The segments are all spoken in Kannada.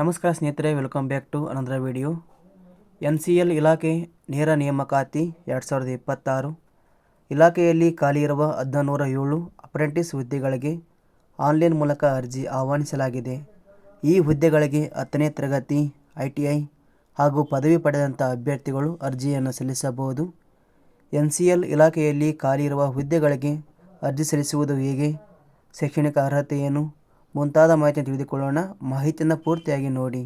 ನಮಸ್ಕಾರ ಸ್ನೇಹಿತರೆ, welcome back to another video. NCL ಇಲಾಖೆ ನೇರ ನೇಮಕಾತಿ 2026 ಇಲಾಖೆಯಲ್ಲಿ ಖಾಲಿ ಇರುವ 1107 ಅಪ್ರೆಂಟಿಸ್ ಹುದ್ದೆಗಳಿಗೆ ಆನ್ಲೈನ್ ಮೂಲಕ ಅರ್ಜಿ ಆಹ್ವಾನಿಸಲಾಗಿದೆ. ಈ ಹುದ್ದೆಗಳಿಗೆ 10ನೇ ತರಗತಿ, ITI ಹಾಗೂ ಪದವಿ ಪಡೆದಂಥ ಅಭ್ಯರ್ಥಿಗಳು ಅರ್ಜಿಯನ್ನು ಸಲ್ಲಿಸಬಹುದು. NCL ಇಲಾಖೆಯಲ್ಲಿ ಖಾಲಿ ಇರುವ ಹುದ್ದೆಗಳಿಗೆ ಅರ್ಜಿ ಸಲ್ಲಿಸುವುದು ಹೇಗೆ, ಶೈಕ್ಷಣಿಕ ಅರ್ಹತೆ ಏನು ಮುಂತಾದ ಮಾಹಿತಿಯನ್ನು ತಿಳಿದುಕೊಳ್ಳೋಣ. ಮಾಹಿತಿಯನ್ನು ಪೂರ್ತಿಯಾಗಿ ನೋಡಿ.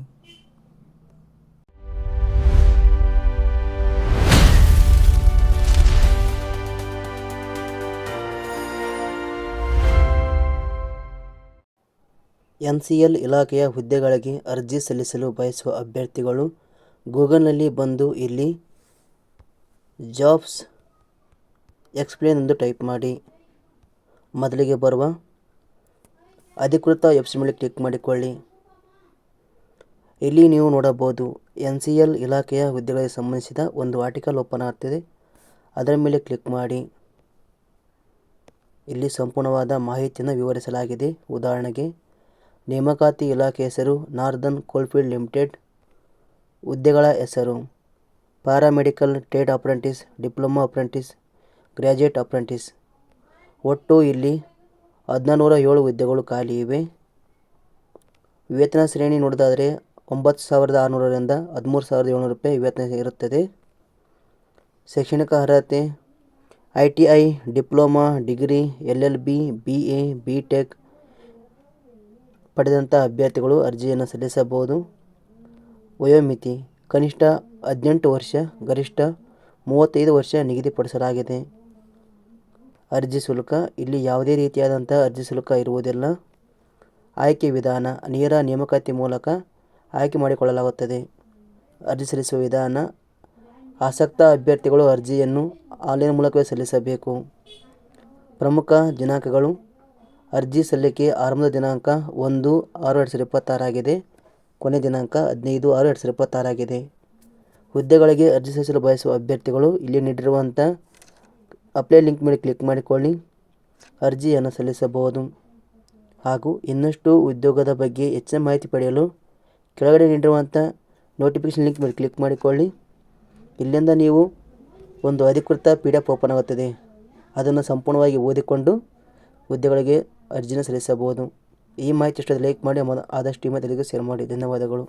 NCL ಇಲಾಖೆಯ ಹುದ್ದೆಗಳಿಗೆ ಅರ್ಜಿ ಸಲ್ಲಿಸಲು ಬಯಸುವ ಅಭ್ಯರ್ಥಿಗಳು ಗೂಗಲ್ನಲ್ಲಿ ಬಂದು ಇಲ್ಲಿ ಜಾಬ್ಸ್ ಎಕ್ಸ್ಪ್ಲೇನ್ ಎಂದು ಟೈಪ್ ಮಾಡಿ. ಮೊದಲಿಗೆ ಬರುವ ಅಧಿಕೃತ ವೆಬ್ಸೈಟ್ ಮೇಲೆ ಕ್ಲಿಕ್ ಮಾಡಿಕೊಳ್ಳಿ. ಇಲ್ಲಿ ನೀವು ನೋಡಬಹುದು NCL ಇಲಾಖೆಯ ಹುದ್ದೆಗಳಿಗೆ ಸಂಬಂಧಿಸಿದ ಒಂದು ಆರ್ಟಿಕಲ್ ಓಪನ್ ಆಗ್ತಿದೆ. ಅದರ ಮೇಲೆ ಕ್ಲಿಕ್ ಮಾಡಿ. ಇಲ್ಲಿ ಸಂಪೂರ್ಣವಾದ ಮಾಹಿತಿಯನ್ನು ವಿವರಿಸಲಾಗಿದೆ. ಉದಾಹರಣೆಗೆ, ನೇಮಕಾತಿ ಇಲಾಖೆ ಹೆಸರು ನಾರ್ದನ್ ಕೋಲ್ಫೀಲ್ಡ್ ಲಿಮಿಟೆಡ್. ಹುದ್ದೆಗಳ ಹೆಸರು paramedical, trade apprentice, diploma apprentice, graduate apprentice. ಒಟ್ಟು ಇಲ್ಲಿ 1107 ಹುದ್ದೆಗಳು ಖಾಲಿ ಇವೆ. ವೇತನ ಶ್ರೇಣಿ ನೋಡೋದಾದರೆ 9,600 ರಿಂದ 13,700 ರೂಪಾಯಿ ವೇತನ ಇರುತ್ತದೆ. ಶೈಕ್ಷಣಿಕ ಅರ್ಹತೆ ITI, diploma, degree, LLB, BA, BTech ಪಡೆದಂಥ ಅಭ್ಯರ್ಥಿಗಳು ಅರ್ಜಿಯನ್ನು ಸಲ್ಲಿಸಬಹುದು. ವಯೋಮಿತಿ ಕನಿಷ್ಠ 18 ವರ್ಷ, ಗರಿಷ್ಠ 35 ವರ್ಷ ನಿಗದಿಪಡಿಸಲಾಗಿದೆ. ಅರ್ಜಿ ಶುಲ್ಕ ಇಲ್ಲಿ ಯಾವುದೇ ರೀತಿಯಾದಂಥ ಅರ್ಜಿ ಶುಲ್ಕ ಇರುವುದಿಲ್ಲ. ಆಯ್ಕೆ ವಿಧಾನ ನೇರ ನೇಮಕಾತಿ ಮೂಲಕ ಆಯ್ಕೆ ಮಾಡಿಕೊಳ್ಳಲಾಗುತ್ತದೆ. ಅರ್ಜಿ ಸಲ್ಲಿಸುವ ವಿಧಾನ ಆಸಕ್ತ ಅಭ್ಯರ್ಥಿಗಳು ಅರ್ಜಿಯನ್ನು ಆನ್ಲೈನ್ ಮೂಲಕವೇ ಸಲ್ಲಿಸಬೇಕು. ಪ್ರಮುಖ ದಿನಾಂಕಗಳು ಅರ್ಜಿ ಸಲ್ಲಿಕೆ ಆರಂಭದ ದಿನಾಂಕ 1/6/2026 ಆಗಿದೆ. ಕೊನೆ ದಿನಾಂಕ 15/6/2026 ಆಗಿದೆ. ಹುದ್ದೆಗಳಿಗೆ ಅರ್ಜಿ ಸಲ್ಲಿಸಲು ಬಯಸುವ ಅಭ್ಯರ್ಥಿಗಳು ಇಲ್ಲಿ ನೀಡಿರುವಂಥ ಅಪ್ಲೈ ಲಿಂಕ್ ಮೇಲೆ ಕ್ಲಿಕ್ ಮಾಡಿಕೊಳ್ಳಿ, ಅರ್ಜಿಯನ್ನು ಸಲ್ಲಿಸಬಹುದು. ಹಾಗೂ ಇನ್ನಷ್ಟು ಉದ್ಯೋಗದ ಬಗ್ಗೆ ಹೆಚ್ಚಿನ ಮಾಹಿತಿ ಪಡೆಯಲು ಕೆಳಗಡೆ ನೀಡಿರುವಂಥ ನೋಟಿಫಿಕೇಷನ್ ಲಿಂಕ್ ಮೇಲೆ ಕ್ಲಿಕ್ ಮಾಡಿಕೊಳ್ಳಿ. ಇಲ್ಲಿಂದ ನೀವು ಒಂದು ಅಧಿಕೃತ PDF ಓಪನ್ ಆಗುತ್ತದೆ. ಅದನ್ನು ಸಂಪೂರ್ಣವಾಗಿ ಓದಿಕೊಂಡು ಹುದ್ದೆಗಳಿಗೆ ಅರ್ಜಿನ ಸಲ್ಲಿಸಬಹುದು. ಈ ಮಾಹಿತಿ ಇಷ್ಟದ ಲೈಕ್ ಮಾಡಿ, ಆದಷ್ಟು ಈ ಮಾಹಿತಿಗೆ ಶೇರ್ ಮಾಡಿ. ಧನ್ಯವಾದಗಳು.